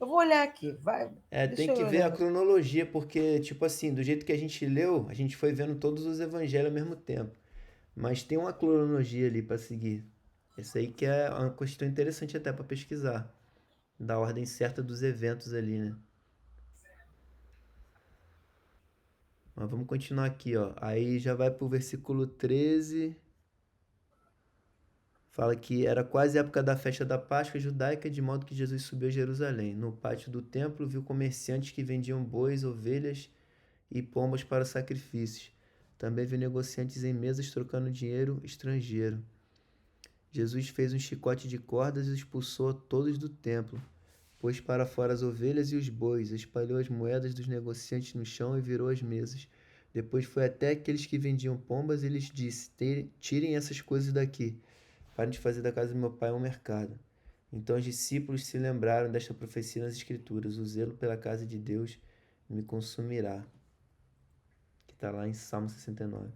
vou olhar aqui, vai, Tem deixa eu que ver a olhar. cronologia, porque, tipo assim, do jeito que a gente leu, a gente foi vendo todos os evangelhos ao mesmo tempo. Mas tem uma cronologia ali para seguir. Essa aí que é uma questão interessante até para pesquisar. Da ordem certa dos eventos ali, né? Mas vamos continuar aqui, ó. Aí já vai pro versículo 13. Fala que era quase a época da festa da Páscoa judaica, de modo que Jesus subiu a Jerusalém. No pátio do templo, viu comerciantes que vendiam bois, ovelhas e pombas para sacrifícios. Também viu negociantes em mesas trocando dinheiro estrangeiro. Jesus fez um chicote de cordas e expulsou todos do templo. Pôs para fora as ovelhas e os bois, espalhou as moedas dos negociantes no chão e virou as mesas. Depois foi até aqueles que vendiam pombas e lhes disse: Tirem essas coisas daqui. Parem de fazer da casa do meu pai um mercado. Então os discípulos se lembraram desta profecia nas Escrituras: O zelo pela casa de Deus me consumirá. Que está lá em Salmo 69.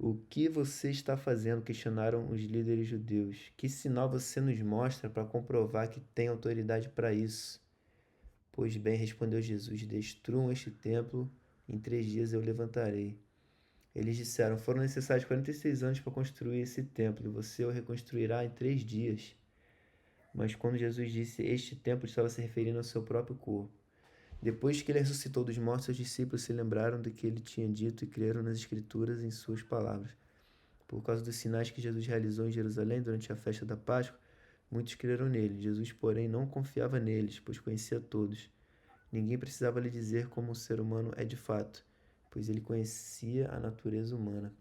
O que você está fazendo? Questionaram os líderes judeus. Que sinal você nos mostra para comprovar que tem autoridade para isso? Pois bem, respondeu Jesus: Destruam este templo, em 3 dias eu levantarei. Eles disseram: Foram necessários 46 anos para construir esse templo, e você o reconstruirá em 3 dias. Mas quando Jesus disse este templo, estava se referindo ao seu próprio corpo. Depois que ele ressuscitou dos mortos, os discípulos se lembraram do que ele tinha dito e creram nas Escrituras e em suas palavras. Por causa dos sinais que Jesus realizou em Jerusalém durante a festa da Páscoa, muitos creram nele. Jesus, porém, não confiava neles, pois conhecia todos. Ninguém precisava lhe dizer como o ser humano é de fato, pois ele conhecia a natureza humana.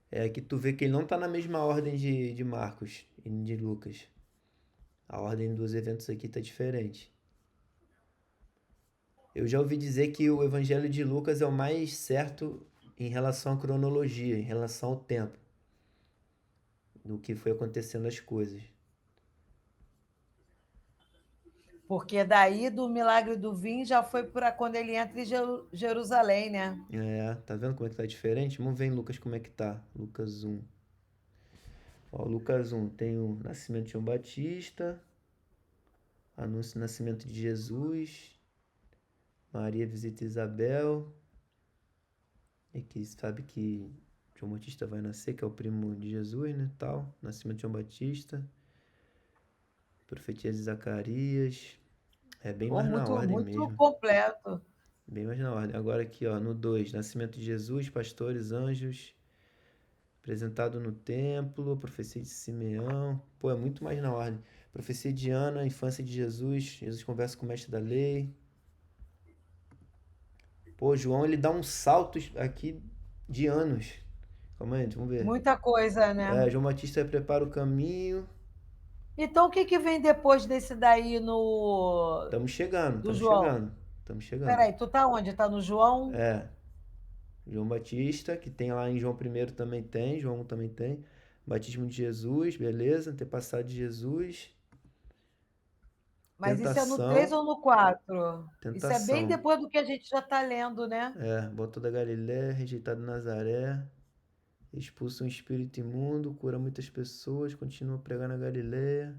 É que tu vê que ele não está na mesma ordem de Marcos e de Lucas. A ordem dos eventos aqui está diferente. Eu já ouvi dizer que o Evangelho de Lucas é o mais certo em relação à cronologia, em relação ao tempo, do que foi acontecendo as coisas. Porque daí do milagre do vinho já foi para quando ele entra em Jerusalém, né? Tá vendo como é que tá diferente? Vamos ver em Lucas como é que tá. Lucas 1. Ó, Lucas 1 tem o nascimento de João Batista, anúncio do nascimento de Jesus, Maria visita Isabel, e que sabe que João Batista vai nascer, que é o primo de Jesus, né, tal. Nascimento de João Batista, profetia de Zacarias. É bem Pô, mais na muito, ordem muito mesmo. completo. Bem mais na ordem. Agora aqui, ó, no 2, nascimento de Jesus, pastores, anjos, apresentado no templo, profecia de Simeão. Pô, é muito mais na ordem. Profecia de Ana, infância de Jesus. Jesus conversa com o mestre da lei. Pô, João, ele dá um salto aqui de anos. Calma aí, vamos ver. Muita coisa, né? João Batista prepara o caminho. Então, o que que vem depois desse daí no Estamos chegando, do estamos João? chegando. Estamos chegando. Peraí, tu tá onde? Tá no João? É, João Batista, que tem lá em João I também tem, João 1 também tem. Batismo de Jesus, beleza. Antepassado de Jesus. Mas isso é no 3 Tentação. ou no 4? Isso é bem Tentação. depois do que a gente já está lendo, né? Voltou da Galiléia, rejeitado em Nazaré. Expulsa um espírito imundo, cura muitas pessoas, continua pregando na Galiléia.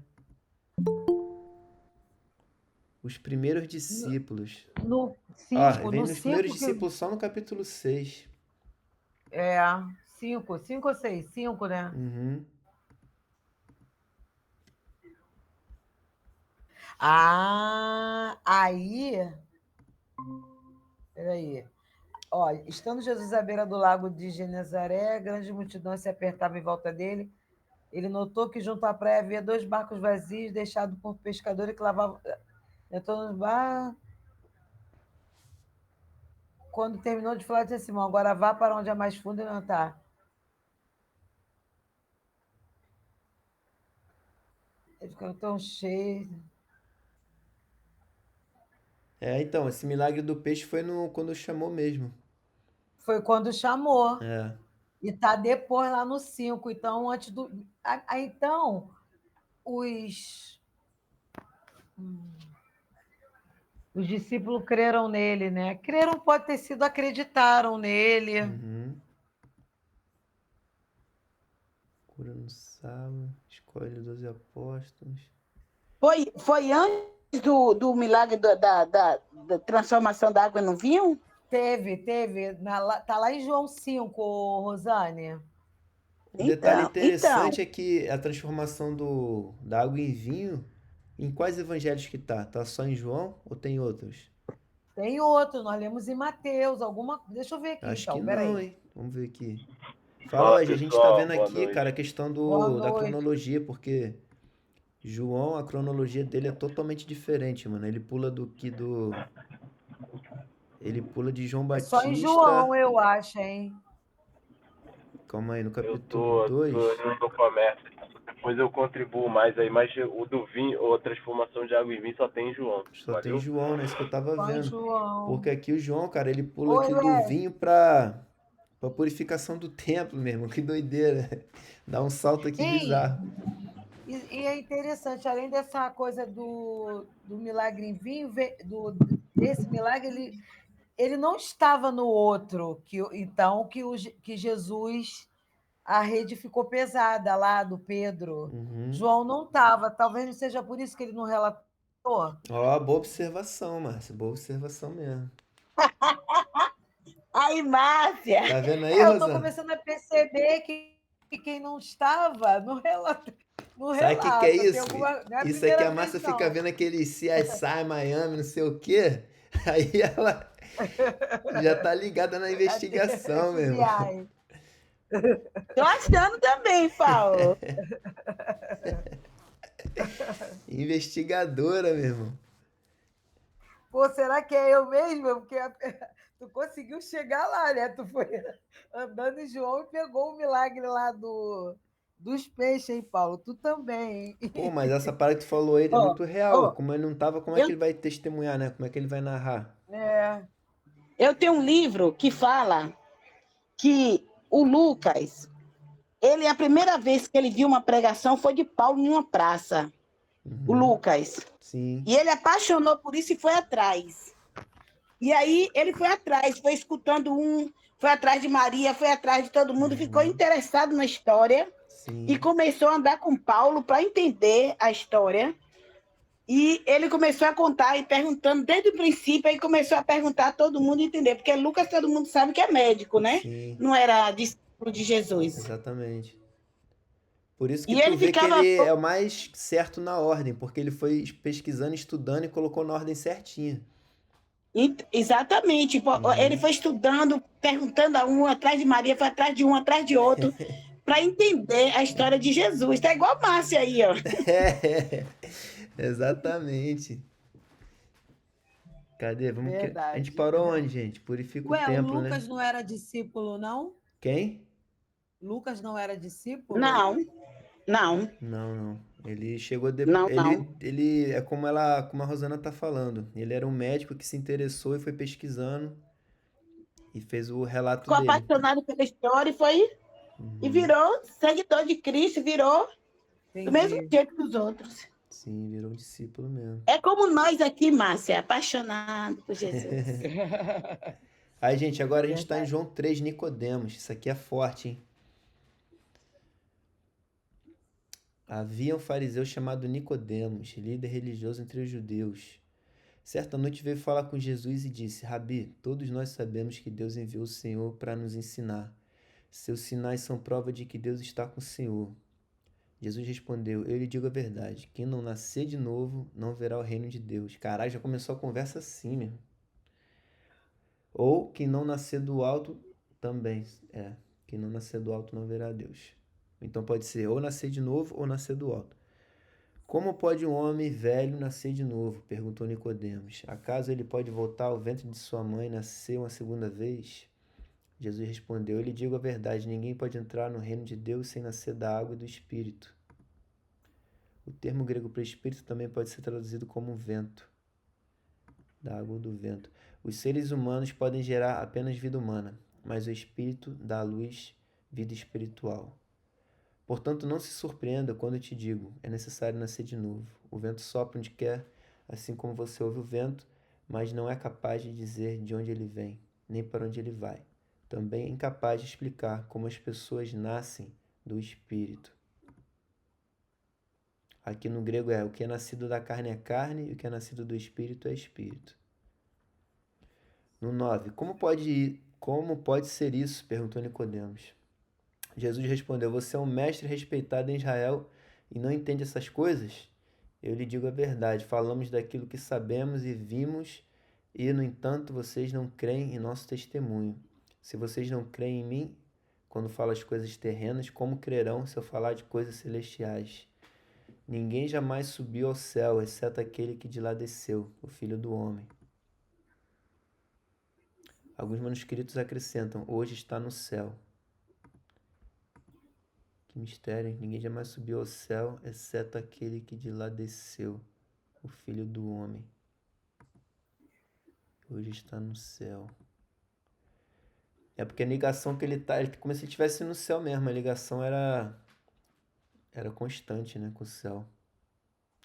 Os primeiros discípulos. No Ah, 5, vem no nos primeiros 5 que discípulos só no capítulo 6. é 5 ou 6, 5, né? Uhum. Ah, aí, peraí. Ó, estando Jesus à beira do lago de Genezaré, grande multidão se apertava em volta dele. Ele notou que junto à praia havia 2 barcos vazios, deixados por pescadores que lavavam. Entrou nos barcos. Quando terminou de falar, disse assim: Simão, agora vá para onde é mais fundo e não está. Eles ficaram tão cheios. Então, esse milagre do peixe foi no quando chamou mesmo. Foi quando chamou. É. E está depois lá no 5. Então, antes do. Então, os, os discípulos creram nele, né? Creram pode ter sido acreditaram nele. Uhum. Cura no sábado, escolhe 12 apóstolos. Foi antes. do milagre da transformação da água no vinho? Teve. Tá lá em João 5, Rosane. Um detalhe Então, interessante é que a transformação da água em vinho, em quais evangelhos que tá? Tá só em João ou tem outros? Tem outro, nós lemos em Mateus, alguma. Deixa eu ver aqui Acho que então, não, peraí. hein? Vamos ver aqui. Fala, Fala Wesley, a gente tá pessoal, vendo boa aqui, noite. cara, a questão Boa da noite. cronologia, porque João, a cronologia dele é totalmente diferente, mano. Ele pula de João É só em João, Batista. eu acho, hein? Calma aí, no Eu capítulo tô 2. indo no comércio. Depois eu contribuo mais aí, mas o do vinho, ou a transformação de água em vinho só tem em João. Só tem Valeu? João, né? Isso que eu tava Só em vendo. Porque João. aqui o João, cara, ele pula Oi, aqui do Wesley. vinho pra purificação do templo mesmo. Que doideira. Dá um salto aqui Ei, bizarro. e é interessante, além dessa coisa do milagre em vinho, desse milagre, ele não estava no outro, então que Jesus, a rede ficou pesada lá do Pedro. Uhum. João não estava, talvez não seja por isso que ele não relatou. Ó, boa observação, Márcia. Boa observação mesmo. aí, Márcia, Tá vendo aí, É, eu estou Rosana? começando a perceber que quem não estava no relato. No Sabe o que que é relato. Tem isso? alguma. Não é a Isso aqui primeira a vez, Márcia fica não. vendo aquele CSI Miami, não sei o quê. Aí ela já tá ligada na investigação, meu irmão. FBI. tô achando também, Paulo. Investigadora, meu irmão. Pô, será que é eu mesma? Porque tu conseguiu chegar lá, né? Tu foi andando em João e pegou o milagre lá dos peixes, hein, Paulo? Tu também, Pô, hein? mas essa parada que tu falou aí é Ó, muito real. ó, Como ele não tava, como é que eu, ele vai testemunhar, né? Como é que ele vai narrar? É, eu tenho um livro que fala que o Lucas, ele, a primeira vez que ele viu uma pregação foi de Paulo em uma praça, o Uhum. Lucas. Sim. E ele apaixonou por isso e foi atrás. E aí ele foi atrás, foi escutando foi atrás de Maria, foi atrás de todo mundo, ficou Uhum. interessado na história e Sim. começou a andar com Paulo para entender a história. E ele começou a contar e perguntando desde o princípio, aí começou a perguntar a todo mundo entender, porque Lucas todo mundo sabe que é médico, né? Sim. Não era discípulo de Jesus. Exatamente. Por isso que E tu ele vê que ficava. ele é o mais certo na ordem, porque ele foi pesquisando, estudando e colocou na ordem certinha. Exatamente. Ele Uhum. foi estudando, perguntando a um, atrás de Maria, foi atrás de um, atrás de outro, para entender a história de Jesus. Tá igual a Márcia aí, ó. É, exatamente. Cadê? Vamos que... A gente verdade. parou onde, gente? Purifica o Ué, o templo, né? Lucas não era discípulo, não? Quem? Lucas não era discípulo? Não, não, Não, não. Ele chegou depois. não, não. Ele é como a Rosana tá falando. Ele era um médico que se interessou e foi pesquisando e fez o relato Ficou dele. apaixonado pela história e Uhum. virou seguidor de Cristo, virou do mesmo Entendi. jeito que os outros. Sim, virou um discípulo mesmo. É como nós aqui, Márcia, apaixonados por Jesus. Aí, gente, agora a gente tá em Verdade. João 3, Nicodemos. Isso aqui é forte, hein? Havia um fariseu chamado Nicodemos, líder religioso entre os judeus. Certa noite veio falar com Jesus e disse: Rabi, todos nós sabemos que Deus enviou o Senhor para nos ensinar. Seus sinais são prova de que Deus está com o Senhor. Jesus respondeu: Eu lhe digo a verdade. Quem não nascer de novo não verá o reino de Deus. Caralho, já começou a conversa assim, meu. Ou quem não nascer do alto também. É, quem não nascer do alto não verá Deus. Então pode ser ou nascer de novo ou nascer do alto. Como pode um homem velho nascer de novo? Perguntou Nicodemos. Acaso ele pode voltar ao ventre de sua mãe e nascer uma segunda vez? Jesus respondeu: Eu lhe digo a verdade, ninguém pode entrar no reino de Deus sem nascer da água e do espírito. O termo grego para espírito também pode ser traduzido como vento, da água ou do vento. Os seres humanos podem gerar apenas vida humana, mas o espírito dá à luz vida espiritual. Portanto, não se surpreenda quando eu te digo: é necessário nascer de novo. O vento sopra onde quer, assim como você ouve o vento, mas não é capaz de dizer de onde ele vem, nem para onde ele vai. Também é incapaz de explicar como as pessoas nascem do espírito. Aqui no grego é: o que é nascido da carne é carne, e o que é nascido do espírito é espírito. No 9, como pode ser isso? Perguntou Nicodemos. Jesus respondeu: você é um mestre respeitado em Israel e não entende essas coisas? Eu lhe digo a verdade, falamos daquilo que sabemos e vimos, e, no entanto, vocês não creem em nosso testemunho. Se vocês não creem em mim, quando falo as coisas terrenas, como crerão se eu falar de coisas celestiais? Ninguém jamais subiu ao céu, exceto aquele que de lá desceu, o Filho do Homem. Alguns manuscritos acrescentam: hoje está no céu. Que mistério, hein? Ninguém jamais subiu ao céu, exceto aquele que de lá desceu, o Filho do Homem. Hoje está no céu. É porque a ligação que ele tá, ele como se ele estivesse no céu mesmo. A ligação era constante, né, com o céu.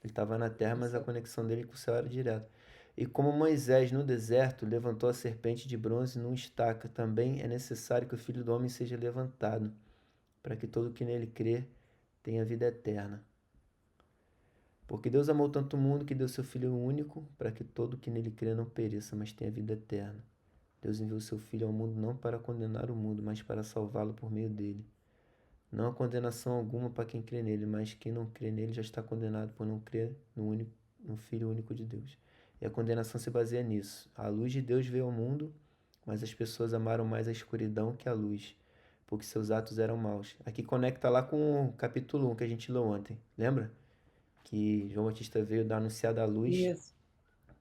Ele estava na terra, mas a conexão dele com o céu era direta. E como Moisés no deserto levantou a serpente de bronze num estaca, também é necessário que o Filho do Homem seja levantado, para que todo que nele crê tenha vida eterna. Porque Deus amou tanto o mundo que deu seu Filho único, para que todo que nele crê não pereça, mas tenha vida eterna. Deus enviou seu Filho ao mundo não para condenar o mundo, mas para salvá-lo por meio dele. Não há condenação alguma para quem crê nele, mas quem não crê nele já está condenado por não crer no Filho único de Deus. E a condenação se baseia nisso. A luz de Deus veio ao mundo, mas as pessoas amaram mais a escuridão que a luz, porque seus atos eram maus. Aqui conecta lá com o capítulo 1 que a gente leu ontem. Lembra? Que João Batista veio dar anunciar da luz, Isso.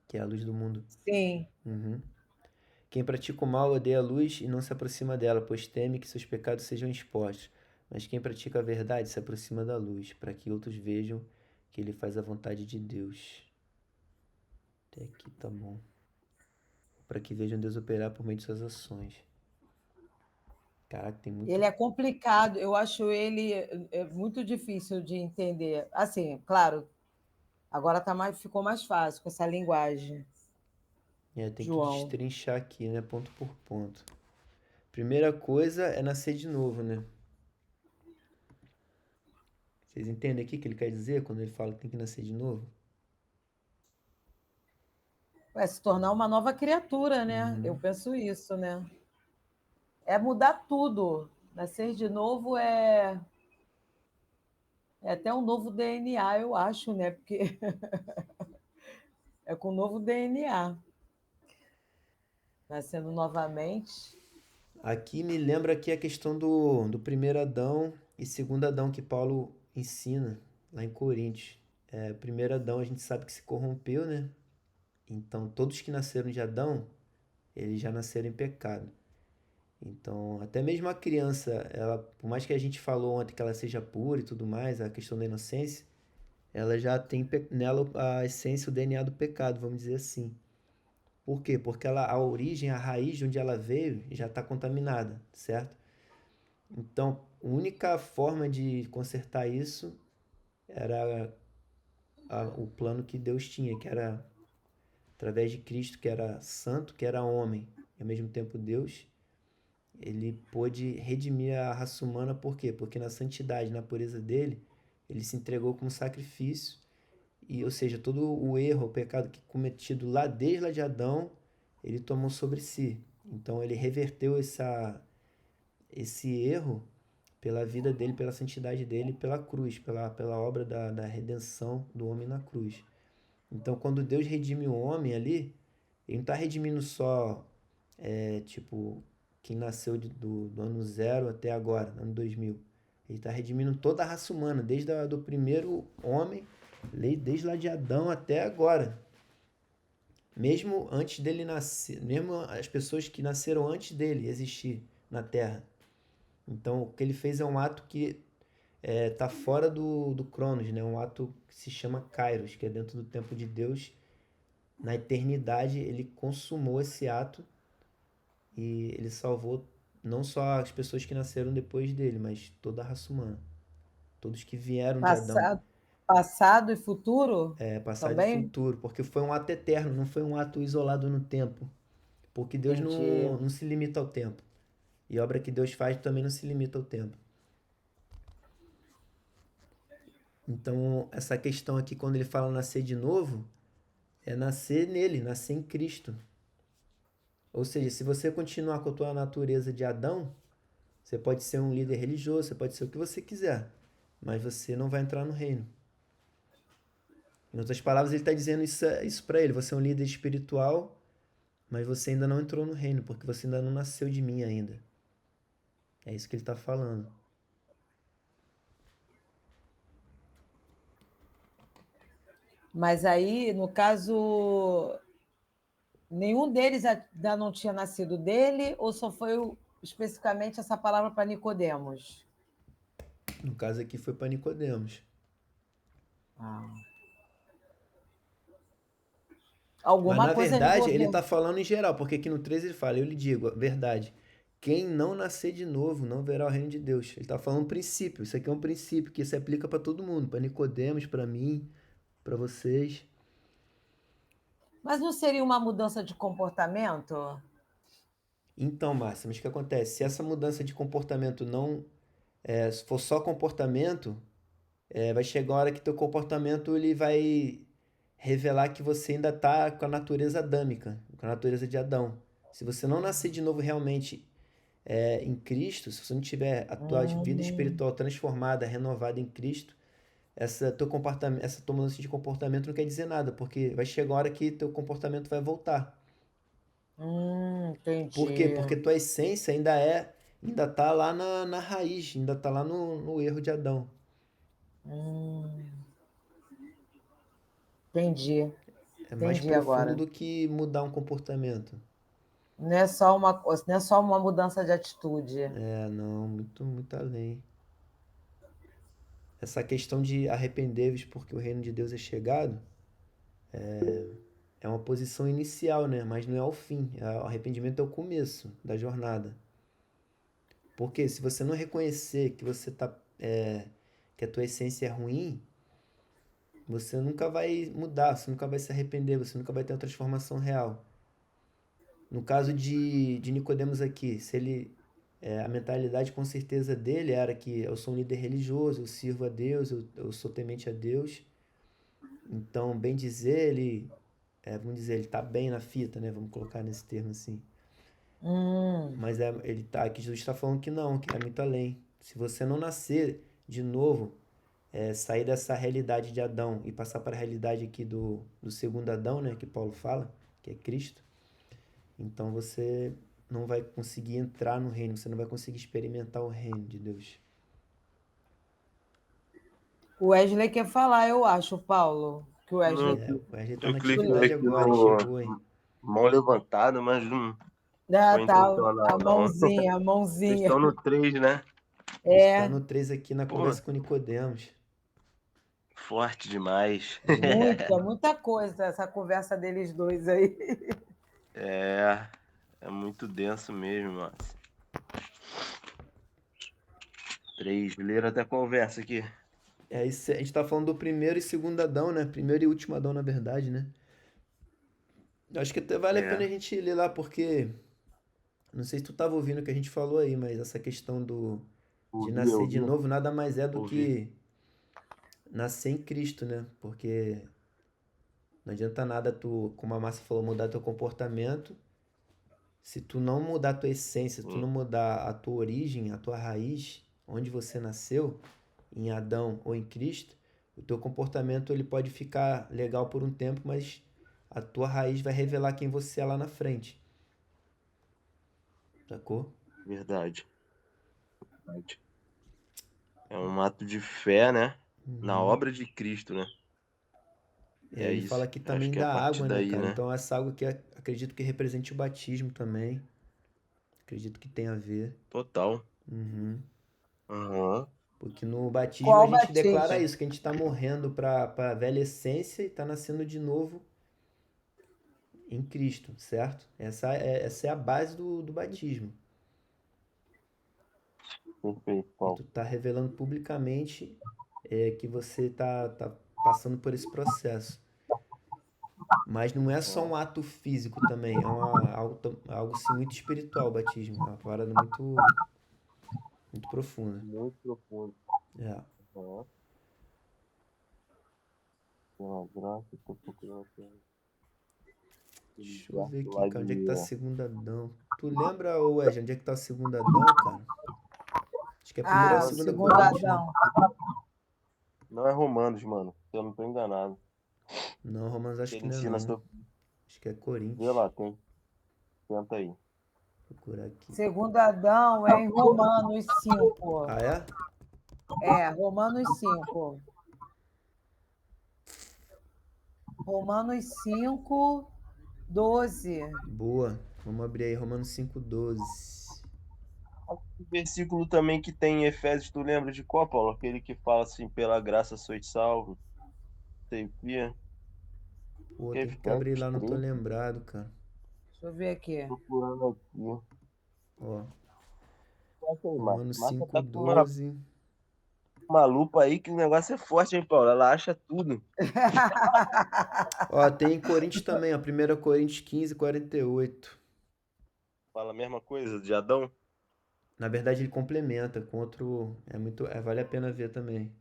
que é a luz do mundo. Sim. Uhum. Quem pratica o mal odeia a luz e não se aproxima dela, pois teme que seus pecados sejam expostos. Mas quem pratica a verdade se aproxima da luz, para que outros vejam que ele faz a vontade de Deus. Até aqui tá bom. Para que vejam Deus operar por meio de suas ações. Caraca, tem muito. Ele é complicado, eu acho ele muito difícil de entender. Assim, claro, agora ficou mais fácil com essa linguagem. Tem que João. destrinchar aqui, né? Ponto por ponto. Primeira coisa é nascer de novo, né? Vocês entendem aqui o que ele quer dizer quando ele fala que tem que nascer de novo? Vai se tornar uma nova criatura, né? Uhum. Eu penso isso, né? É mudar tudo. Nascer de novo é até um novo DNA, eu acho, né? Porque é com um novo DNA. Nascendo novamente. Aqui me lembra aqui a questão do primeiro Adão e segundo Adão que Paulo ensina lá em Coríntios. O primeiro Adão a gente sabe que se corrompeu, né? Então todos que nasceram de Adão, eles já nasceram em pecado. Então, até mesmo a criança, ela, por mais que a gente falou ontem que ela seja pura e tudo mais, a questão da inocência, ela já tem nela a essência, o DNA do pecado, vamos dizer assim. Por quê? Porque a origem, a raiz de onde ela veio já está contaminada, certo? Então, a única forma de consertar isso era o plano que Deus tinha, que era através de Cristo, que era santo, que era homem, e ao mesmo tempo Deus. Ele pôde redimir a raça humana, por quê? Porque na santidade, na pureza dele, ele se entregou como sacrifício, e, ou seja, todo o erro, o pecado que cometido lá desde lá de Adão, ele tomou sobre si. Então ele reverteu esse erro pela vida dele, pela santidade dele, pela cruz, pela obra da redenção do homem na cruz. Então quando Deus redime o homem ali, ele não está redimindo só, tipo, quem nasceu do ano 0 até agora, ano 2000. Ele está redimindo toda a raça humana, desde do primeiro homem, desde lá de Adão até agora. Mesmo antes dele nascer, mesmo as pessoas que nasceram antes dele existir na Terra. Então, o que ele fez é um ato que está fora do Cronos, né? Um ato que se chama Kairos, que é dentro do tempo de Deus. Na eternidade, ele consumou esse ato e ele salvou não só as pessoas que nasceram depois dele, mas toda a raça humana. Todos que vieram de Adão. Passado e futuro Passado e também? futuro, porque foi um ato eterno, não foi um ato isolado no tempo. Porque Deus Entendi. não se limita ao tempo. E a obra que Deus faz também não se limita ao tempo. Então, essa questão aqui, quando ele fala nascer de novo, é nascer nele, nascer em Cristo. Ou seja, se você continuar com a tua natureza de Adão, você pode ser um líder religioso, você pode ser o que você quiser, mas você não vai entrar no reino. Em outras palavras, ele está dizendo isso para ele. Você é um líder espiritual, mas você ainda não entrou no reino, porque você ainda não nasceu de mim ainda. É isso que ele está falando. Mas aí, no caso, nenhum deles ainda não tinha nascido dele, ou só foi especificamente essa palavra para Nicodemos? No caso aqui foi para Nicodemos. Ah. Mas Alguma na coisa verdade ele Nicodemos. está falando em geral, porque aqui no 13 ele fala, eu lhe digo, a verdade, quem não nascer de novo não verá o reino de Deus. Ele está falando um princípio, isso aqui é um princípio que se aplica para todo mundo, para Nicodemos, para mim, para vocês. Mas não seria uma mudança de comportamento? Então, Márcia, mas o que acontece? Se essa mudança de comportamento não se for só comportamento, vai chegar a hora que teu comportamento ele vai revelar que você ainda está com a natureza adâmica, com a natureza de Adão. Se você não nascer de novo realmente em Cristo, se você não tiver a tua vida Hum, espiritual transformada, renovada em Cristo, teu comportamento, essa tua mudança de comportamento não quer dizer nada, porque vai chegar a hora que teu comportamento vai voltar. Por quê? entendi. Porque tua essência ainda tá lá na raiz, ainda tá lá no erro de Adão. Hum, entendi. É mais Entendi profundo agora. do que mudar um comportamento. Não é só uma mudança de atitude. Não, muito, muito além. Essa questão de arrepender-vos porque o reino de Deus é chegado é uma posição inicial, né? Mas não é o fim. O arrependimento é o começo da jornada. Porque se você não reconhecer que que a tua essência é ruim, você nunca vai mudar, você nunca vai se arrepender, você nunca vai ter uma transformação real. No caso de Nicodemos aqui, se ele a mentalidade com certeza dele era que eu sou um líder religioso, eu sirvo a Deus, eu sou temente a Deus. Então, bem dizer, vamos dizer, ele tá bem na fita, né? Vamos colocar nesse termo assim. Hum, Mas aqui Jesus está falando que não, que é muito além. Se você não nascer de novo, sair dessa realidade de Adão e passar para a realidade aqui do segundo Adão, né? Que Paulo fala, que é Cristo. Então você não vai conseguir entrar no reino, você não vai conseguir experimentar o reino de Deus. o Wesley quer falar, eu acho, Paulo. Que o Wesley. O Wesley tá Eu na cliquei atividade aqui agora, hein? no Chegou, hein? mão levantada, mas não Ah, foi tá, a intencional, não. mãozinha, a Vocês mãozinha. estão no 3, né? A gente tá É, no 3 aqui na Pô, conversa com Nicodemos. forte demais. muita coisa essa conversa deles dois aí. É, é muito denso mesmo, mano. 3, leram até conversa aqui. Isso, a gente tá falando do primeiro e segundo Adão, né? Primeiro e último Adão, na verdade, né? Eu acho que até vale a pena É, a gente ler lá, porque não sei se tu tava ouvindo o que a gente falou aí, mas essa questão de ouvi, nascer de ouvi, novo nada mais é do ouvi. que nascer em Cristo, né? Porque não adianta nada tu, como a Márcia falou, mudar teu comportamento. Se tu não mudar a tua essência, se tu Hum, não mudar a tua origem, a tua raiz, onde você nasceu, em Adão ou em Cristo, o teu comportamento ele pode ficar legal por um tempo, mas a tua raiz vai revelar quem você é lá na frente. Sacou? verdade, verdade. É um ato de fé, né? Na obra de Cristo, né? E é Ele fala isso. aqui Acho também que é a da partir água, né, daí, cara? né? Então essa água aqui acredito que represente o batismo também. Acredito que tem a ver. Total. Uhum. Aham. Porque no batismo a Qual gente declara batismo? isso, que a gente está morrendo para a velha essência e está nascendo de novo em Cristo, certo? Essa é a base do batismo. Perfeito, E Paulo. tu tá revelando publicamente que você tá passando por esse processo. Mas não é só um Aham. ato físico também, algo assim, muito espiritual o batismo. É uma parada muito, muito profunda. Muito profundo. É. Aham. Pela graça, tô procurando aqui. Deixa eu ver aqui, Lá cara, onde é que de. tá segundo Adão? Tu lembra, ô Wesley, onde é que tá o segundo Adão, cara? Acho que é a primeira ou a Ah, segunda segundo Coríntios, né? Adão. Não é Romanos, mano. Se eu não tô enganado. Não, Romanos acho que Ele não é ensina não. sobre. Acho que é Vê Coríntios. lá, tem. Tenta aí. Procurar aqui. Segundo Adão é em Romanos 5. Ah, é? É, Romanos 5. Romanos 5, 12. Boa. Vamos abrir aí Romanos 5:12. O versículo também que tem em Efésios, tu lembra de qual, Paulo? Aquele que fala assim, pela graça sois salvos. Sei o quê? Pô, tem que abrir Efésios lá, não tô 3, lembrado, cara. Deixa eu ver aqui. procurando aqui. Ó, Marca aí, Márcia. Romanos Márcia tá com 5:12. uma lupa aí que o negócio é forte, hein, Paulo? Ela acha tudo. Ó, tem em Coríntios também, ó. 1 Coríntios 15:48. Fala a mesma coisa de Adão. Na verdade, ele complementa com outro. Vale a pena ver também.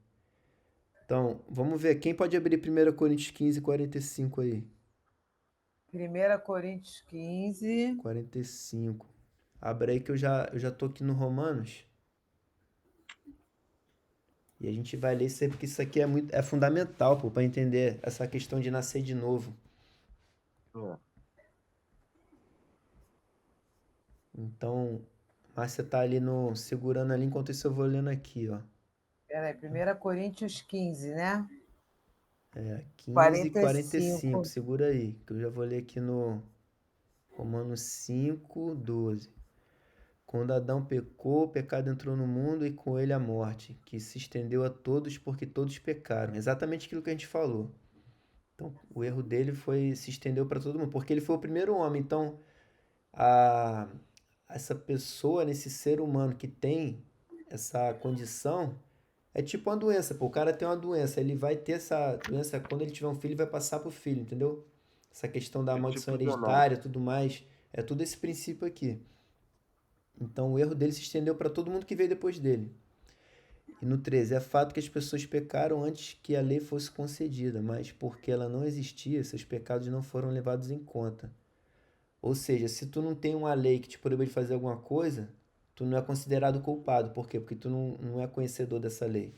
Então, vamos ver. Quem pode abrir 1 Coríntios 15:45 aí? 1 Coríntios 15. 45. Abre aí que eu já tô aqui no Romanos. E a gente vai ler isso aí, porque isso aqui é fundamental, pô, pra entender essa questão de nascer de novo. É. Então, Márcia tá ali no segurando ali, enquanto isso eu vou lendo aqui, ó. Peraí, 1 Coríntios 15, né? 15 e 45, 45. segura aí, que eu já vou ler aqui no Romanos 5:12. Quando Adão pecou, o pecado entrou no mundo e com ele a morte, que se estendeu a todos porque todos pecaram. Exatamente aquilo que a gente falou. Então, o erro dele se estendeu para todo mundo, porque ele foi o primeiro homem. Então, a, essa pessoa, nesse ser humano que tem essa condição, é tipo uma doença. Pô, o cara tem uma doença, ele vai ter essa doença, quando ele tiver um filho, vai passar pro filho, entendeu? Essa questão da É maldição tipo Zenon. hereditária e tudo mais, é tudo esse princípio aqui. Então o erro dele se estendeu para todo mundo que veio depois dele. E no 13, é fato que as pessoas pecaram antes que a lei fosse concedida, mas porque ela não existia, seus pecados não foram levados em conta. Ou seja, se tu não tem uma lei que te proíbe de fazer alguma coisa, tu não é considerado culpado. Por quê? Porque tu não é conhecedor dessa lei,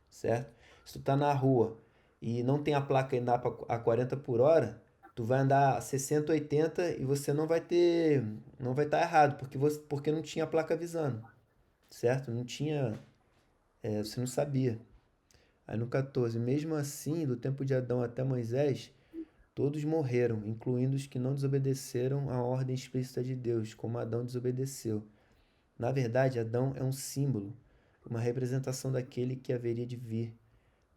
certo? Se tu tá na rua e não tem a placa andar a 40 por hora, tu vai andar a 60, 80 e você não vai estar errado, porque não tinha a placa avisando, certo? Não tinha, você não sabia. Aí no 14, mesmo assim, do tempo de Adão até Moisés, todos morreram, incluindo os que não desobedeceram à ordem explícita de Deus, como Adão desobedeceu. Na verdade, Adão é um símbolo, uma representação daquele que haveria de vir.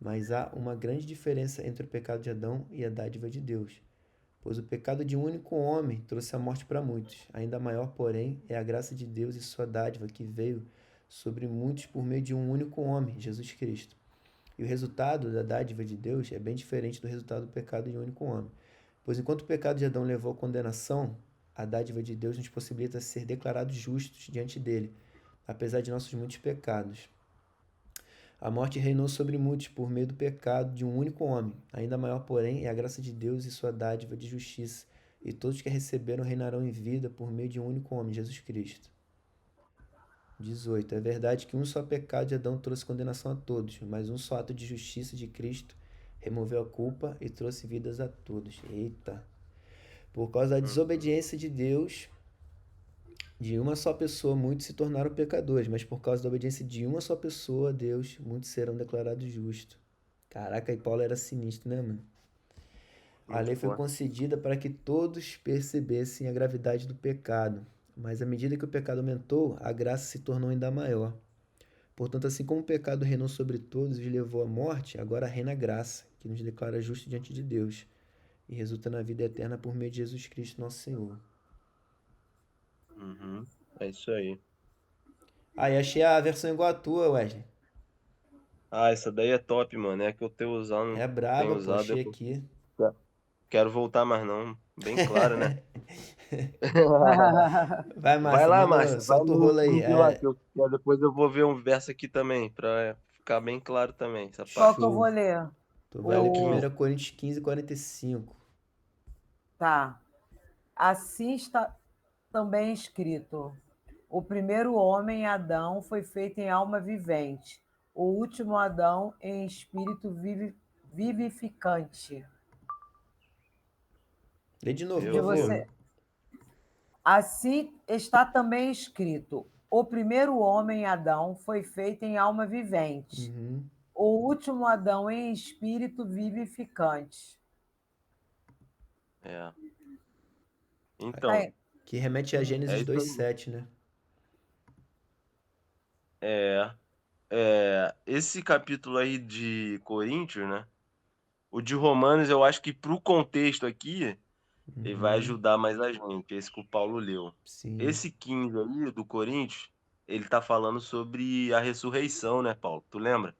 Mas há uma grande diferença entre o pecado de Adão e a dádiva de Deus. Pois o pecado de um único homem trouxe a morte para muitos. Ainda maior, porém, é a graça de Deus e sua dádiva que veio sobre muitos por meio de um único homem, Jesus Cristo. E o resultado da dádiva de Deus é bem diferente do resultado do pecado de um único homem. Pois enquanto o pecado de Adão levou à condenação, a dádiva de Deus nos possibilita ser declarados justos diante dele, apesar de nossos muitos pecados. A morte reinou sobre muitos por meio do pecado de um único homem. Ainda maior, porém, é a graça de Deus e sua dádiva de justiça. E todos que a receberam reinarão em vida por meio de um único homem, Jesus Cristo. 18. É verdade que um só pecado de Adão trouxe condenação a todos, mas um só ato de justiça de Cristo removeu a culpa e trouxe vidas a todos. Eita! Por causa da desobediência de Deus, de uma só pessoa, muitos se tornaram pecadores, mas por causa da obediência de uma só pessoa, Deus, muitos serão declarados justos. Caraca, e Paulo era sinistro, né, mano? A Muito lei foi forte. concedida para que todos percebessem a gravidade do pecado, mas à medida que o pecado aumentou, a graça se tornou ainda maior. Portanto, assim como o pecado reinou sobre todos e os levou à morte, agora reina a graça, que nos declara justos diante de Deus e resulta na vida eterna por meio de Jesus Cristo, nosso Senhor. Uhum. É isso aí. Aí achei a versão igual a tua, Wesley. Ah, essa daí é top, mano. É a que eu É tenho braba, pô, usado. achei aqui. Quero voltar mais não. Bem claro, né? Vai, Vai Márcia, lá, manda, Márcia. Vai solta o no rolo aí. YouTube lá, depois eu vou ver um verso aqui também, pra ficar bem claro também, essa Qual que parte. eu vou Show. ler? Tu vai ler O... 1 Coríntios 15, 45. Tá. Assim está também escrito: o primeiro homem, Adão, foi feito em alma vivente, o último Adão em espírito vivificante. Lê de novo, De por favor. você. Assim está também escrito: o primeiro homem, Adão, foi feito em alma vivente, Uhum. o último Adão em espírito vivificante. É. Tá Então, aí. Que remete a é Gênesis isso aí. 2:7, né? Esse capítulo aí de Coríntios, né? O de Romanos, eu acho que pro contexto aqui, ele vai Uhum. ajudar mais a gente, esse que o Paulo leu. Sim. Esse 15 aí do Coríntios, ele tá falando sobre a ressurreição, né, Paulo? Tu lembra?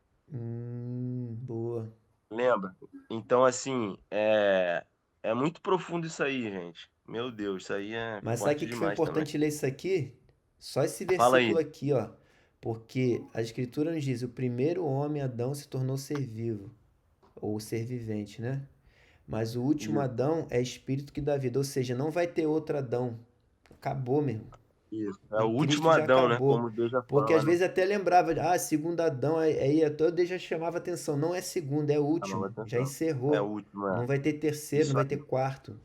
Boa. Lembra? Então, assim, é muito profundo isso aí, gente. Meu Deus, isso aí é Mas sabe o forte que foi demais também. importante ler isso aqui? Só esse Fala versículo aí. aqui, ó. Porque a Escritura nos diz: o primeiro homem, Adão, se tornou ser vivo, ou ser vivente, né? Mas o último Isso, Adão é espírito que dá vida, ou seja, não vai ter outro Adão. Acabou, mesmo. isso. É Em o Cristo último já Adão, né? acabou. Como Deus já Porque às fala, né? vezes até lembrava, segundo Adão, aí todo já chamava atenção. Não é segundo, é o Chamava último. Já atenção. É o encerrou. último, Não vai ter terceiro, não Isso vai aí. ter quarto.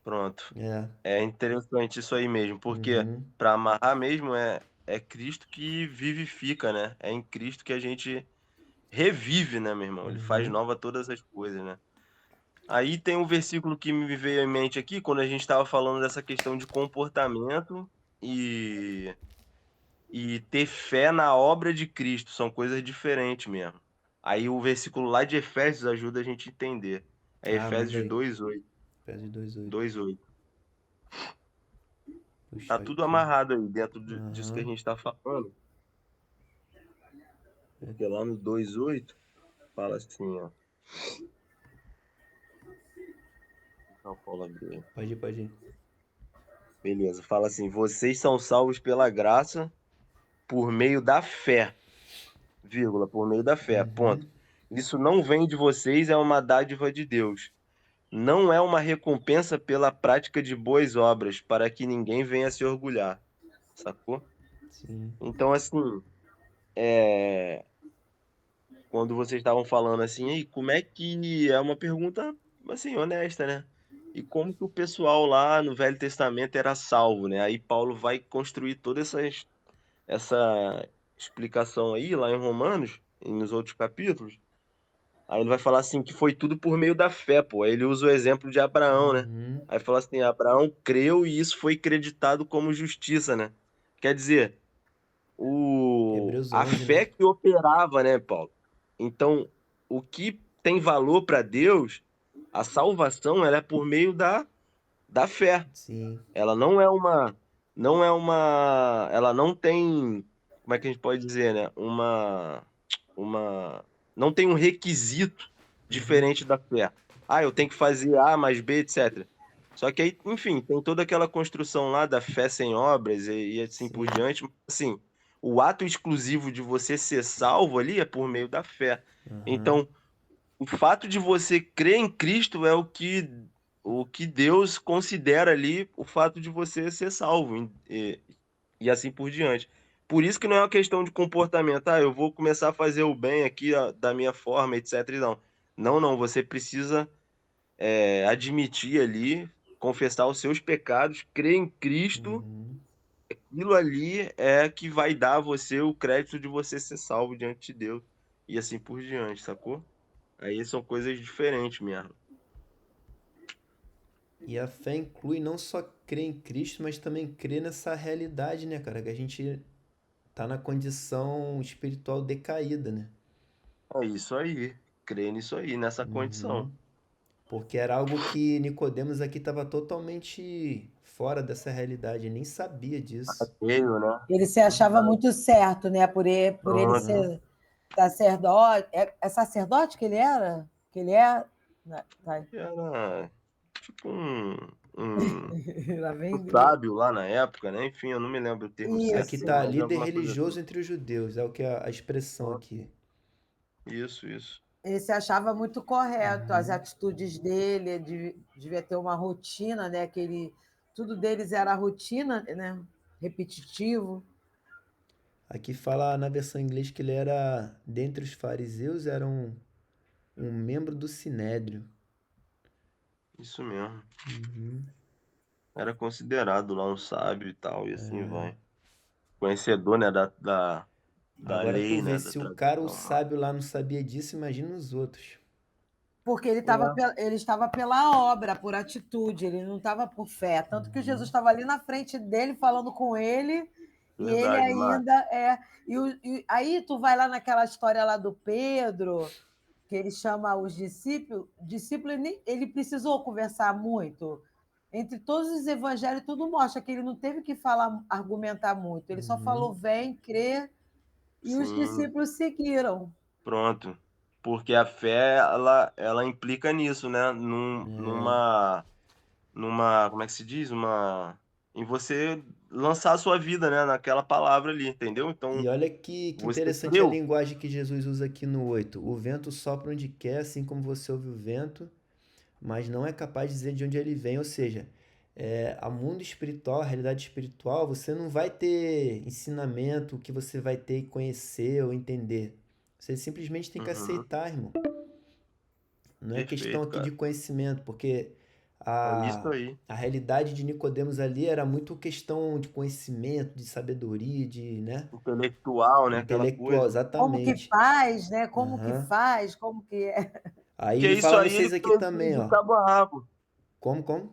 Pronto. É. É interessante isso aí mesmo, porque Uhum. para amarrar mesmo é Cristo que vivifica, né? É em Cristo que a gente revive, né, meu irmão? Ele faz Uhum. nova todas as coisas, né? Aí tem um versículo que me veio em mente aqui, quando a gente estava falando dessa questão de comportamento e, e ter fé na obra de Cristo, são coisas diferentes mesmo. Aí o versículo lá de Efésios ajuda a gente a entender. É Ah, manda Efésios aí. 2:8. Efésios 2:8. 2:8. Tá Puxar tudo aqui. amarrado aí dentro disso que a Aham. gente está falando. Porque lá no 2:8 fala assim, ó. Deixa o Paulo abrir aí. Pode ir, pode ir. Beleza, fala assim: vocês são salvos pela graça por meio da fé, vírgula, por meio da fé, ponto. Uhum. Isso não vem de vocês, é uma dádiva de Deus. Não é uma recompensa pela prática de boas obras, para que ninguém venha se orgulhar. Sacou? Sim. Então, assim, é, quando vocês estavam falando assim, aí, como é que é uma pergunta assim honesta, né? E como que o pessoal lá no Velho Testamento era salvo, né? Aí Paulo vai construir toda essa explicação aí lá em Romanos e nos outros capítulos. Aí ele vai falar assim que foi tudo por meio da fé, pô. Aí ele usa o exemplo de Abraão, né? Uhum. Aí fala assim, Abraão creu e isso foi creditado como justiça, né? Quer dizer, Hebreus a 11, né? fé que operava, né, Paulo? Então, o que tem valor para Deus, a salvação, ela é por meio da fé. Sim. Ela ela não tem, como é que a gente pode dizer, né? Uma, não tem um requisito Uhum. diferente da fé. Ah, eu tenho que fazer A mais B, etc. Só que aí, enfim, tem toda aquela construção lá da fé sem obras e assim por Sim. diante. Assim, o ato exclusivo de você ser salvo ali é por meio da fé. Aham. Então, o fato de você crer em Cristo é o que Deus considera ali o fato de você ser salvo e assim por diante. Por isso que não é uma questão de comportamento. Ah, eu vou começar a fazer o bem aqui da minha forma, etc. E não. Não, não. Você precisa admitir ali, confessar os seus pecados, crer em Cristo. Uhum. Aquilo ali é que vai dar a você o crédito de você ser salvo diante de Deus. E assim por diante, sacou? Aí são coisas diferentes mesmo. E a fé inclui não só crer em Cristo, mas também crer nessa realidade, né, cara? Que a gente tá na condição espiritual decaída, né? É isso aí. Crer nisso aí, nessa Uhum. condição. Porque era algo que Nicodemos aqui estava totalmente fora dessa realidade, nem sabia disso. Veio, né? Ele se achava muito certo, né? Por ele Pronto. Aham. ser sacerdote. É sacerdote que ele era? Que ele é? Tá. Era tipo um Lá vem ele. sábio lá na época, né? Enfim, eu não me lembro o termo Aqui certo, Isso. tá mas é líder alguma coisa religioso assim. entre os judeus, é o que a expressão aqui. Isso, isso. Ele se achava muito correto, as Uhum. atitudes dele, devia ter uma rotina, né? Que tudo deles era rotina, né? Repetitivo. Aqui fala na versão em inglês que ele era, dentre os fariseus, era um membro do Sinédrio. Isso mesmo. Uhum. Era considerado lá um sábio e tal, e assim vai. Conhecedor, né, da Agora tu lei, vê, né, da se o cara, o tradição lá. sábio lá não sabia disso, imagina os outros. Porque É, ele estava pela obra, por atitude, ele não estava por fé. Tanto que Jesus Uhum. estava ali na frente dele, falando com ele, e ele verdade, Márcio. ainda é. E aí tu vai lá naquela história lá do Pedro, que ele chama os discípulos ele precisou conversar muito. Entre todos os evangelhos, tudo mostra que ele não teve que falar, argumentar muito. Ele só Uhum. falou, vem, crê, e os Sim, discípulos seguiram. pronto. Porque a fé, ela implica nisso, né? É. Como é que se diz? Em você lançar a sua vida, né, naquela palavra ali, entendeu? E Então, olha que você interessante a creu. linguagem que Jesus usa aqui no 8. O vento sopra onde quer, assim como você ouve o vento, mas não é capaz de dizer de onde ele vem. Ou seja, a mundo espiritual, a realidade espiritual, você não vai ter ensinamento que você vai ter que conhecer ou entender. Você simplesmente tem que Uhum, aceitar, irmão. Não é questão perfeito, aqui de cara. conhecimento, porque É isso a, aí. a realidade de Nicodemos ali era muito questão de conhecimento, de sabedoria, de, né? Intelectual, né? Aquela Intelectual, coisa. Como que exatamente. faz, né? Como que Aham. faz, como que é. Aí Que ele isso fala no aí ele 6 aqui conhecia também, de ó. cabo a rabo. Como?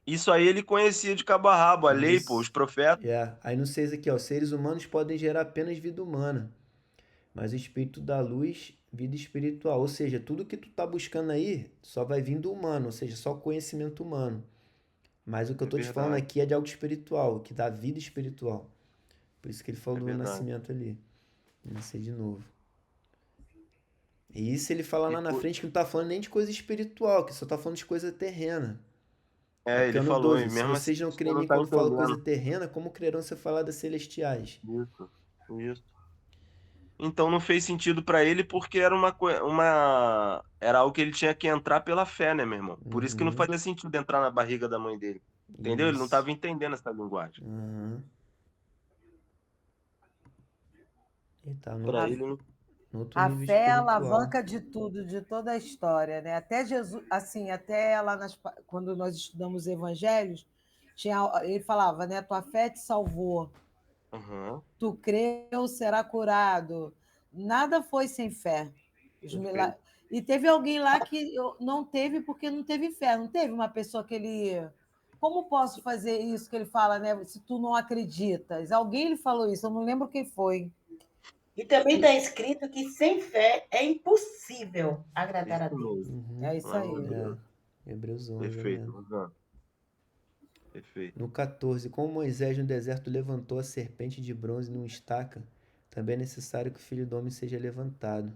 Isso aí ele conhecia de cabo a rabo. A lei, pô, os Isso. profetas. Aí no 6 aqui, ó. Seres humanos podem gerar apenas vida humana, mas o espírito da luz, vida espiritual. Ou seja, tudo que tu tá buscando aí só vai vir do humano, ou seja, só conhecimento humano. Mas o que eu É tô te falando verdade, aqui é de algo espiritual, que dá vida espiritual. Por isso que ele é falou do verdade. nascimento ali. Nascer de novo. E isso ele fala E lá na foi- frente que não tá falando nem de coisa espiritual, que só tá falando de coisa terrena. Aqui ele é no falou, e 12. Se mesmo assim vocês não você creem em não mim tá quando falo coisa entendendo. terrena, como crerão se eu falar das celestiais? Isso, isso. Então não fez sentido pra ele porque era algo que ele tinha que entrar pela fé, né, meu irmão? Por isso que não Uhum. fazia sentido entrar na barriga da mãe dele. Entendeu? Ele não Isso. estava entendendo essa linguagem. Uhum. Ele tá Para A, ele não. no outro a nível fé é a espiritual. alavanca de tudo, de toda a história, né? Até Jesus, assim, até lá quando nós estudamos os evangelhos, ele falava, né? Tua fé te salvou, Aham, tu creu, será curado. Nada foi sem fé. perfeito. E teve alguém lá que não teve porque não teve fé, não teve uma pessoa que ele. Como posso fazer isso que ele fala, né? Se tu não acreditas? Alguém lhe falou isso, eu não lembro quem foi. E também está escrito que sem fé é impossível agradar Isso a Deus. mesmo. Uhum. É isso Lá em aí. É. Hebreus. Hebreus 11, é Perfeito, mesmo. Rosana. Perfeito. No 14, como Moisés no deserto levantou a serpente de bronze numa estaca, também é necessário que o Filho do Homem seja levantado,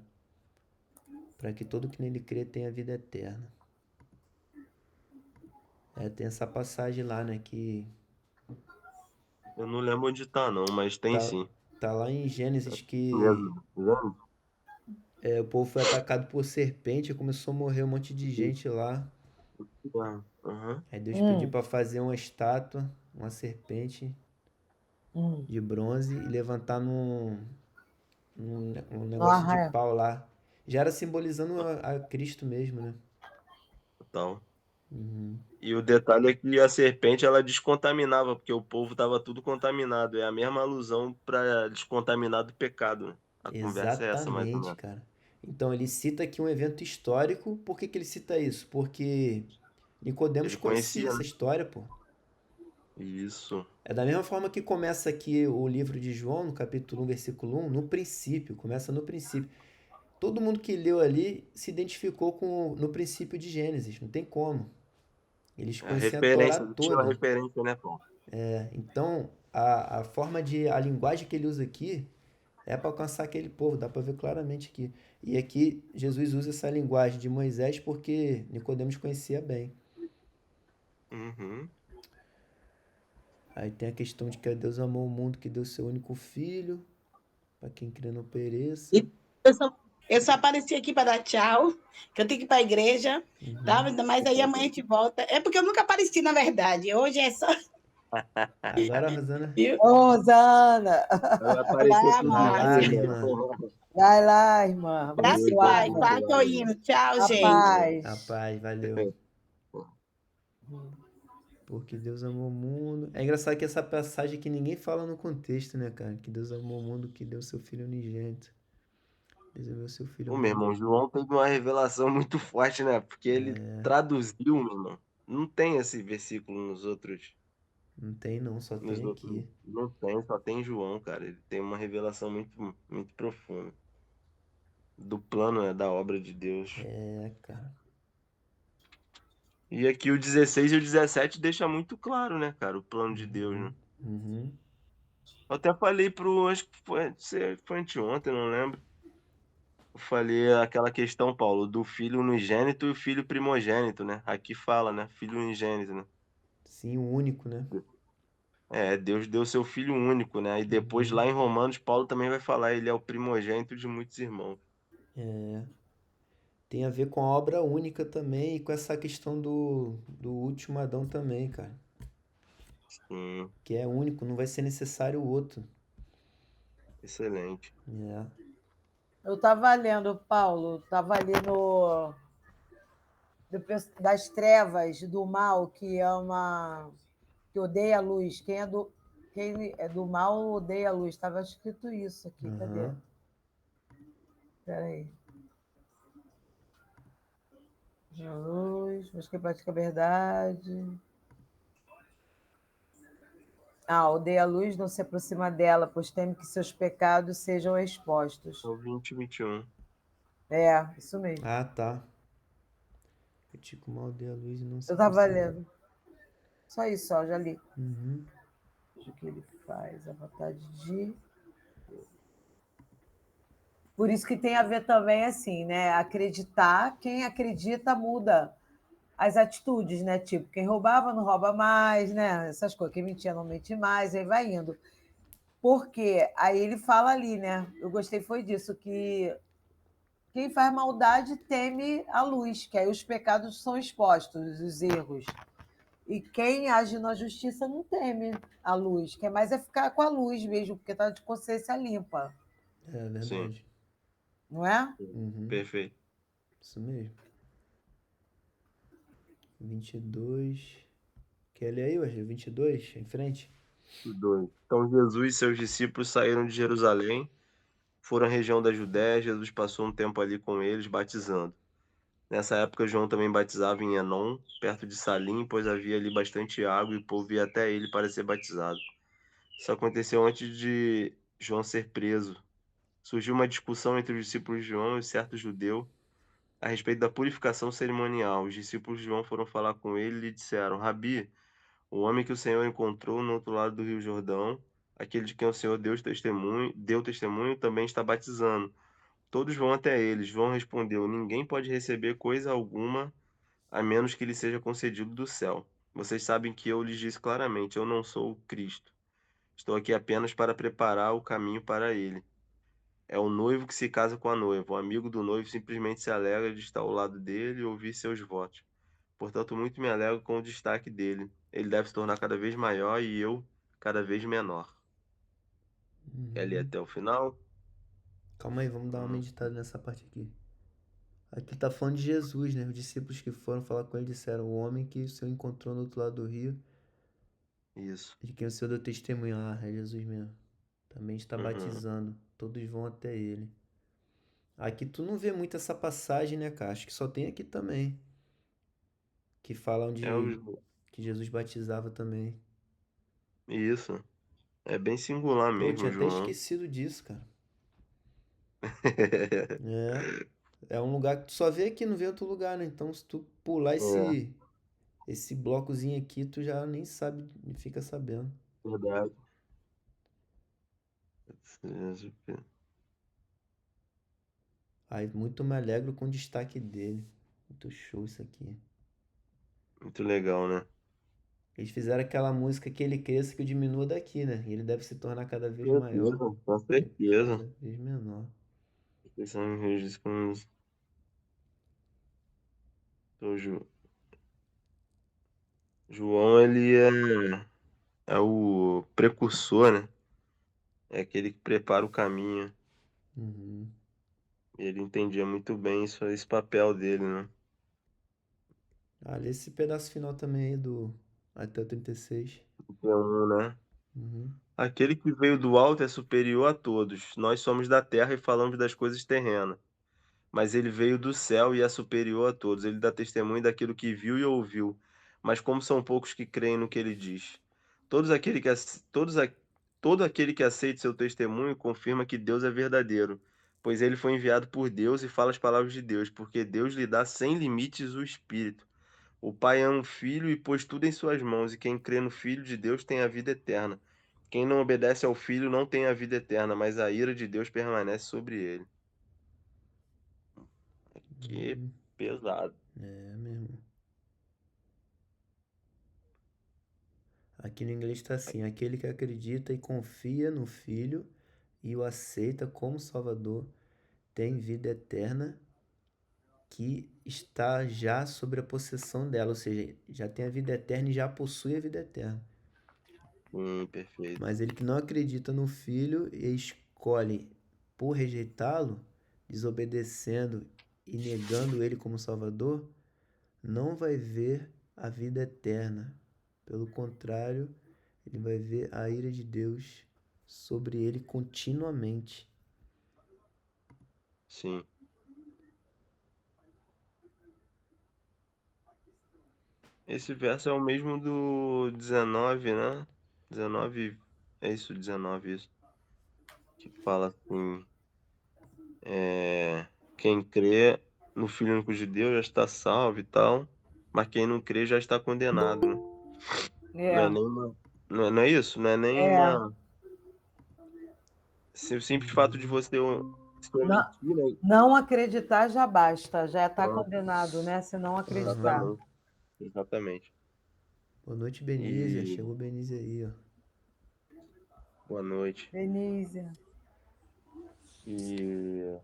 para que todo que nele crê tenha vida eterna. Tem essa passagem lá, né, que Eu não lembro onde tá, não, mas tem tá, sim. tá lá em Gênesis que Mesmo. Lembra? o povo foi atacado por serpente e começou a morrer um monte de gente lá. Aham. Aí Deus pediu Hum, para fazer uma estátua, uma serpente hum. de bronze e levantar num No negócio de arraia. pau lá. Já era simbolizando a Cristo mesmo, né? Então. Uhum. E o detalhe é que a serpente ela descontaminava, porque o povo estava tudo contaminado. É a mesma alusão para descontaminar do pecado, né? A conversa é essa, mais ou Exatamente, menos. cara. Então ele cita aqui um evento histórico. Por que que ele cita isso? Porque Nicodemos Ele conhecia conhecia, essa né? história, pô. Isso. É da mesma forma que começa aqui o livro de João, no capítulo 1, versículo 1, no princípio, começa no princípio. Todo mundo que leu ali se identificou no princípio de Gênesis, não tem como. Eles É a conheciam a Torá referência, tinha uma toda. referência, né, Paulo? Então, a linguagem que ele usa aqui é para alcançar aquele povo, dá para ver claramente aqui. E aqui Jesus usa essa linguagem de Moisés porque Nicodemos conhecia bem. Uhum. Aí tem a questão de que Deus amou o mundo que deu seu único filho, para quem crê não pereça. E essa- Eu só apareci aqui para dar tchau, que eu tenho que ir para a igreja, tá? Uhum. Mas aí amanhã a gente volta. É porque eu nunca apareci, na verdade. Hoje é só. Agora, Rosana, Viu? Ô, Rosana, Vai Vai, aparecer todo vai amar. lá, dia, minha mano. irmã. vai lá, irmã, Graça e Muito, paz. abençoada. muito Quase tô valeu. indo. Tchau, A gente. A paz. paz, valeu. Porque Deus amou o mundo. É engraçado que essa passagem que ninguém fala no contexto, né, cara? Que Deus amou o mundo, que deu seu filho unigênito. Deus enviou seu filho Ô, ao meu mundo. irmão, João teve uma revelação muito forte, né? Porque ele traduziu, meu irmão. Não tem esse versículo Não tem não, só tem aqui. não tem, só tem João, cara. Ele tem uma revelação muito, muito profunda do plano, né, da obra de Deus. É, cara. E aqui o 16 e o 17 deixa muito claro, né, cara, o plano de Deus, né? Uhum. Eu até falei acho que foi anteontem, não lembro. Eu falei aquela questão, Paulo, do filho unigênito e o filho primogênito, né? Aqui fala, né? Filho unigênito, né? Sim, o único, né? É, Deus deu seu filho único, né? E depois lá em Romanos, Paulo também vai falar, ele é o primogênito de muitos irmãos. É. Tem a ver com a obra única também e com essa questão do último Adão também, cara. Sim, Que é único, não vai ser necessário o outro. excelente. É. Eu estava lendo, Paulo, estava ali no das trevas, do mal, que ama, que odeia a luz. Quem é do mal odeia a luz. Estava escrito isso aqui, cadê? Aham. Espera aí. A luz, mas quem pratica a verdade. Odeia a luz, não se aproxima dela, pois teme que seus pecados sejam expostos. É o 20 e 21. É, isso mesmo. Ah, tá. Critica o mal, dê a luz e não se Eu estava aproxima. lendo. Só isso, ó, já li. Uhum. O que ele faz, a vontade de. Por isso que tem a ver também, assim, né? Acreditar, quem acredita muda as atitudes, né? Tipo, quem roubava não rouba mais, né? Essas coisas. Quem mentia não mente mais, aí vai indo. Porque aí ele fala ali, né? Eu gostei foi disso, que quem faz maldade teme a luz, que aí os pecados são expostos, os erros. E quem age na justiça não teme a luz, quer mais é ficar com a luz mesmo, porque está de consciência limpa, É Sim, verdade. não é? Uhum. perfeito. Isso mesmo. 22. Quer ler aí, Wesley? 22, em frente? O 2. Então Jesus e seus discípulos saíram de Jerusalém, foram à região da Judéia. Jesus passou um tempo ali com eles, batizando. Nessa época, João também batizava em Enom, perto de Salim, pois havia ali bastante água e o povo ia até ele para ser batizado. Isso aconteceu antes de João ser preso. Surgiu uma discussão entre os discípulos de João e certo judeu a respeito da purificação cerimonial. Os discípulos de João foram falar com ele e lhe disseram: Rabi, o homem que o Senhor encontrou no outro lado do Rio Jordão, aquele de quem o Senhor deu testemunho, também está batizando. Todos vão até ele. João respondeu: Ninguém pode receber coisa alguma a menos que lhe seja concedido do céu. Vocês sabem que eu lhes disse claramente: Eu não sou o Cristo. Estou aqui apenas para preparar o caminho para ele. É o noivo que se casa com a noiva. O amigo do noivo simplesmente se alegra de estar ao lado dele e ouvir seus votos. Portanto, muito me alegro com o destaque dele. Ele deve se tornar cada vez maior e eu cada vez menor. Quer ler até o final? Calma aí, vamos dar uma Hum, meditada nessa parte aqui. Aqui tá falando de Jesus, né? Os discípulos que foram falar com ele disseram: O homem que o Senhor encontrou no outro lado do rio, isso. de quem o Senhor deu testemunho. Ah, é Jesus mesmo. Também está Uhum. batizando. Todos vão até ele. Aqui tu não vê muito essa passagem, né, cara? Acho que só tem aqui também. Que falam É de o... que Jesus batizava também. Isso. É bem singular Pô, eu mesmo, tinha até João. esquecido disso, cara. É. É um lugar que tu só vê aqui, não vê outro lugar, né? Então, se tu pular É, esse blocozinho aqui, tu já nem sabe, nem fica sabendo. verdade. Aí, muito me alegro com o destaque dele. Muito show isso aqui. Muito legal, né? Eles fizeram aquela música que ele cresça que eu diminua daqui, né? E ele deve se tornar cada vez maior, Certeza, com e certeza. cada vez menor. Pensando em registros. João, ele é o precursor, né? É aquele que prepara o caminho. Uhum. Ele entendia muito bem esse papel dele, né? Ah, lê esse pedaço final também aí do até o 36. Então, né? Uhum. Aquele que veio do alto é superior a todos. Nós somos da terra e falamos das coisas terrenas. Mas ele veio do céu e é superior a todos. Ele dá testemunho daquilo que viu e ouviu. Mas como são poucos que creem no que ele diz. Todos aquele que, ace- todos a- Todo aquele que aceita seu testemunho confirma que Deus é verdadeiro, pois ele foi enviado por Deus e fala as palavras de Deus, porque Deus lhe dá sem limites o Espírito. O Pai ama o Filho e pôs tudo em suas mãos, e quem crê no Filho de Deus tem a vida eterna. Quem não obedece ao Filho não tem a vida eterna, mas a ira de Deus permanece sobre ele. Que pesado. É mesmo. Aqui no inglês está assim: aquele que acredita e confia no Filho e o aceita como Salvador tem vida eterna que está já sobre a possessão dela, ou seja, já tem a vida eterna e já possui a vida eterna. Perfeito. Mas ele que não acredita no Filho e escolhe por rejeitá-lo, desobedecendo e negando ele como Salvador, não vai ver a vida eterna. Pelo contrário, ele vai ver a ira de Deus sobre ele continuamente. Sim. Esse verso é o mesmo do 19, né? 19, é isso, 19, isso. Que fala assim, quem crê no Filho único de Deus já está salvo e tal, mas quem não crê já está condenado, né? Não é É, nem uma, não é isso? Não é nem é. uma... O simples fato de você se Não, omitir, né? não acreditar já basta, já está Pronto, condenado, né? Se não acreditar. Aham. exatamente, exatamente. Boa noite, Benízia. E Chegou Benízia aí, ó. boa noite. Denise. E,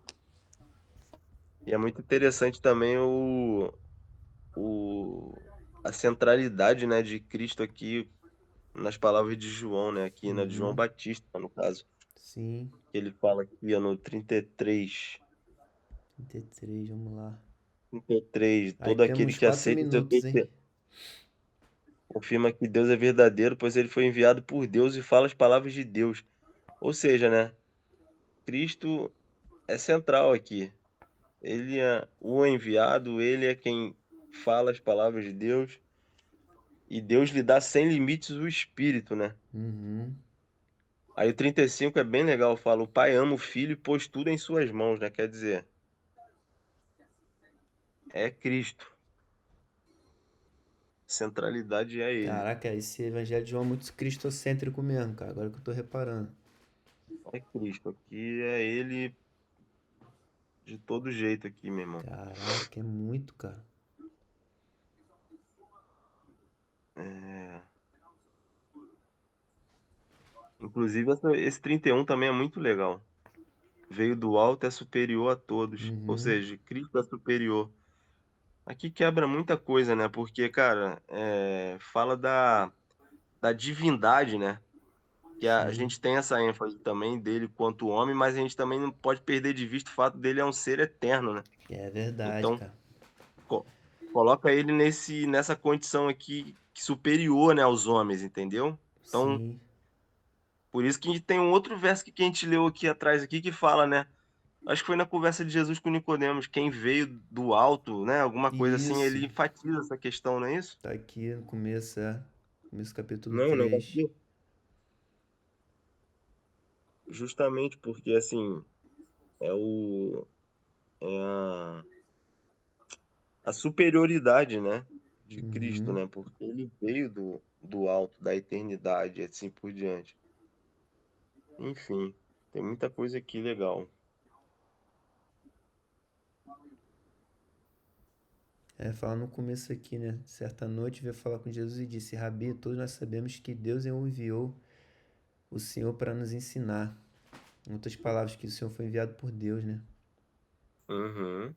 e é muito interessante também o, a centralidade, né, de Cristo aqui nas palavras de João, né, aqui na de João Uhum. Batista, no caso. Sim, Ele fala aqui ó, no 33, vamos lá. 33, Aí todo aquele temos que 4 aceita o seu minutos, hein? testemunho confirma que Deus é verdadeiro, pois ele foi enviado por Deus e fala as palavras de Deus. Ou seja, né, Cristo é central aqui. Ele é o enviado, ele é quem fala as palavras de Deus. E Deus lhe dá sem limites o espírito, né? Uhum. Aí o 35 é bem legal, fala: o pai ama o filho e pôs tudo em suas mãos, né? Quer dizer, é Cristo. Centralidade é ele. Caraca, esse evangelho de João é muito cristocêntrico mesmo, cara. Agora que eu tô reparando. É Cristo. Aqui é ele de todo jeito aqui, meu irmão. Caraca, é muito, cara. É... Inclusive, esse 31 também é muito legal. Veio do alto é superior a todos. Ou Uhum. seja, Cristo é superior. Aqui quebra muita coisa, né? Porque, cara, fala da divindade, né? Que a Sim, gente tem essa ênfase também dele quanto homem, mas a gente também não pode perder de vista o fato dele é um ser eterno, né? é verdade, Então, cara. co- coloca ele nessa condição aqui superior, né, aos homens, entendeu? Então, Sim, por isso que a gente tem um outro verso que a gente leu aqui atrás aqui que fala, né? Acho que foi na conversa de Jesus com Nicodemos, quem veio do alto, né? Alguma coisa assim, isso. ele enfatiza essa questão, não é isso? Tá aqui no começo, é. Começo do capítulo Não, não, 3. aqui. Justamente porque assim, é o é a superioridade, né, de Cristo, Uhum. né, porque ele veio do alto, da eternidade, e assim por diante. Enfim, tem muita coisa aqui legal. É, fala no começo aqui, né? Certa noite veio falar com Jesus e disse: Rabi, todos nós sabemos que Deus enviou o Senhor para nos ensinar. Em outras palavras, que o Senhor foi enviado por Deus, né? Uhum.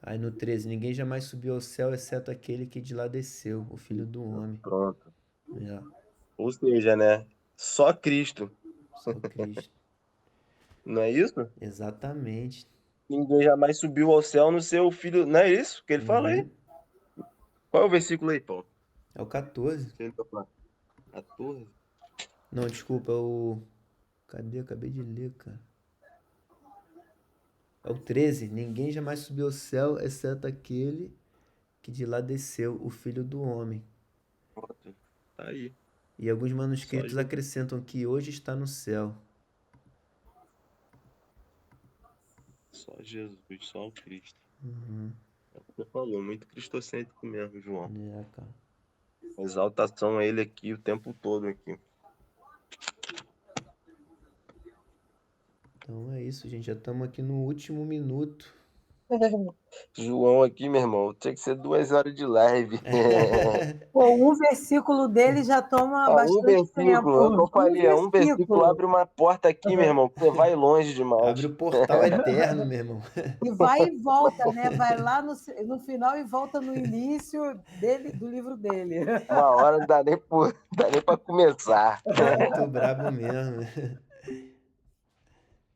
Aí no 13, ninguém jamais subiu ao céu, exceto aquele que de lá desceu, o Filho do Homem. Pronto. É, Ou seja, né? Só Cristo. só Cristo. Não é isso? Exatamente. Ninguém jamais subiu ao céu no seu filho. Não é isso que ele fala aí? Uhum. Qual é o versículo aí, Paulo? É o 14. Você ainda fala 14? Não, desculpa, é o... Cadê? Acabei de ler, cara. É o 13. Ninguém jamais subiu ao céu, exceto aquele que de lá desceu, o Filho do Homem. Pronto. Tá aí. E alguns Só manuscritos Jesus. acrescentam que hoje está no céu. Só Jesus, só o Cristo. Uhum. É o que você falou, muito cristocêntrico mesmo, João. É, cara. Exaltação a ele aqui o tempo todo aqui. Então é isso, gente. Já estamos aqui no último minuto. João aqui, meu irmão, tinha que ser 2 horas de live. Pô, um versículo dele já toma Um bastante versículo, é o que eu tempo. falei, um versículo abre uma porta aqui, meu irmão, que você vai longe demais. Abre o portal eterno, meu irmão. E vai e volta, né? Vai lá no final e volta no início do livro dele. Uma hora não dá nem para começar. Muito brabo mesmo.